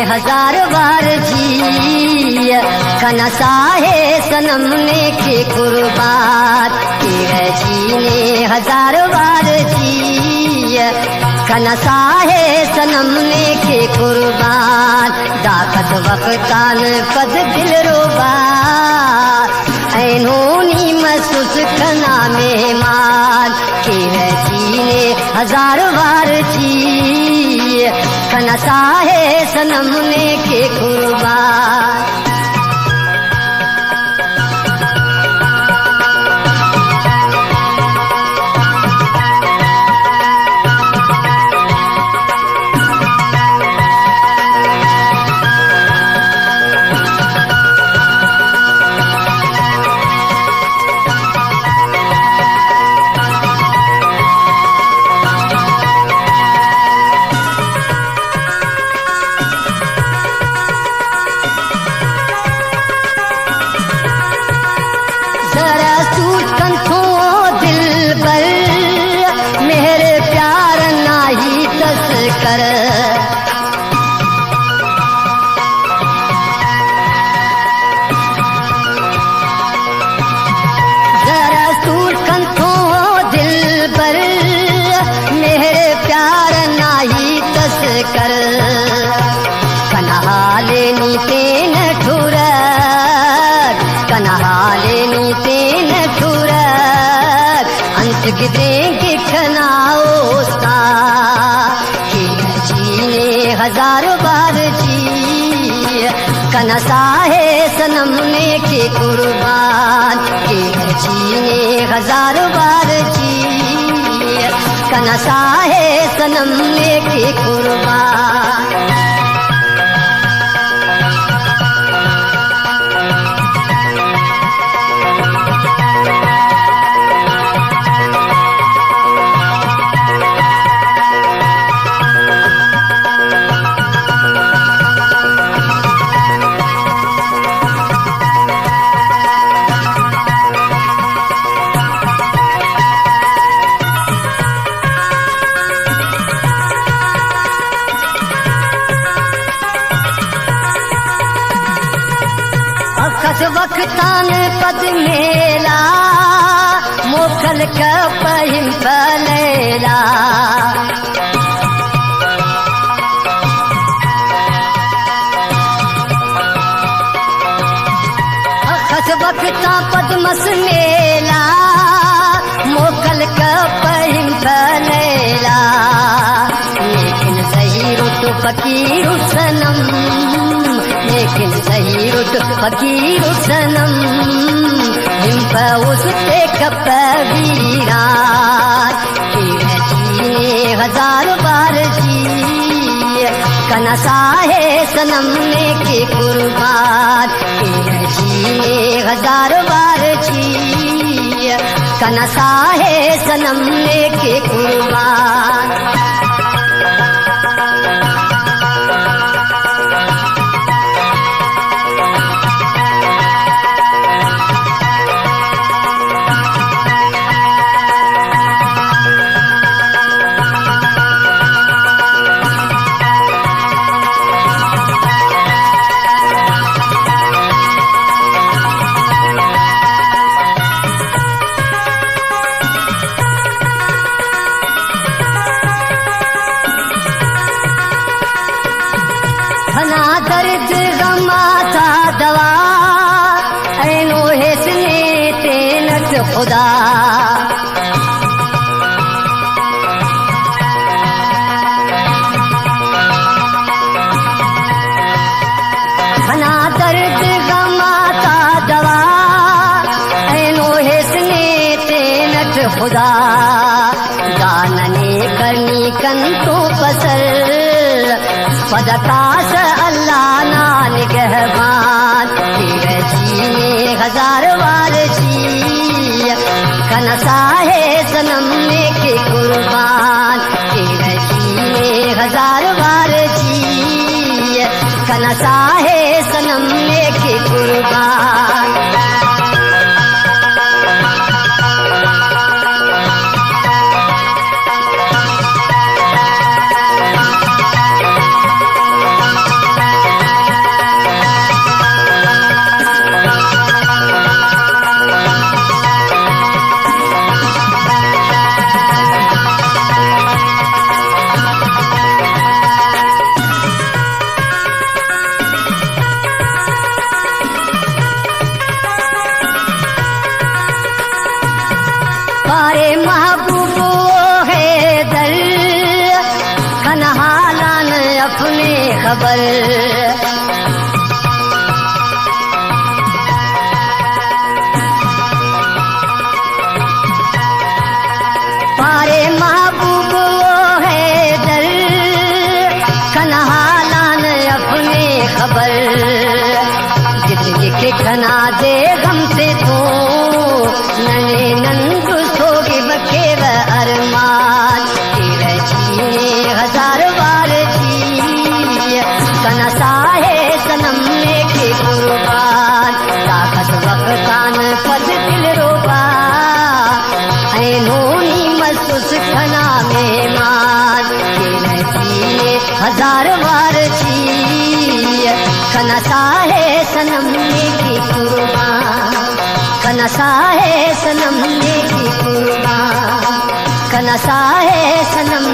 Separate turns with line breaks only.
हजार बार जी कनसा है सनम ने के कुर्बान तेरे जी ने हजार बार जी कनसा है सनम ने के कुर्बान दाकत वक्तान पद दिल रोबा ऐनोनी महसूस कना मेहमान तेरे जी ने हजार बार जी कनसा है सनम ने के कुर्बान। देंगे खनाओस्ता जी ने हजार बार जी कनसा है सनम ने के कुर्बान जी ने हजार बार जी कनसा है सनम ने के कुर्बान। वक्तान पद मेला मोखल का पहिम पलेला खस वक्ता पद्मस मेला मोखल का पहिम पलेला लेकिन सही रुत फकीर सनम लेकिन सही रुत फकीर सनम हिम्प उसते कपवीरा तेरे जी ने हजार बार जी कनसा है सनम ने के कुर्बान तेरे जी ने हजार बार जी कनसा है सनम ने के कुर्बान। दर्द गमा था दवा ऐनो हेसने तेनत खुदा घना दर्द गमा था दवा ऐनो हेसने तेनत खुदा दानने करनी कंतो पसर पदकाश अल्लाह ना निगहबान तेरे जी ने हजार बार जी कनसा है सनम ने के कुर्बान तेरे जी ने हजार बार जी कनसा है सनम ने के कुर्बान। खबर पारे महबूब वो है दर कन्हालान अपने खबर जिंदगी के खना दे गम से तो नने नंद सोगी बखेव अरमान तेरे हजार बार जी कनसा है सनम में के कुर्बान ताकत वफकान पद दिल रोबा है नूनी मसूस खना में मान तेरे हजार बार जी कनसा है सनम में के कुर्बान कनसा है सनम में के कुर्बान कनसा है सनम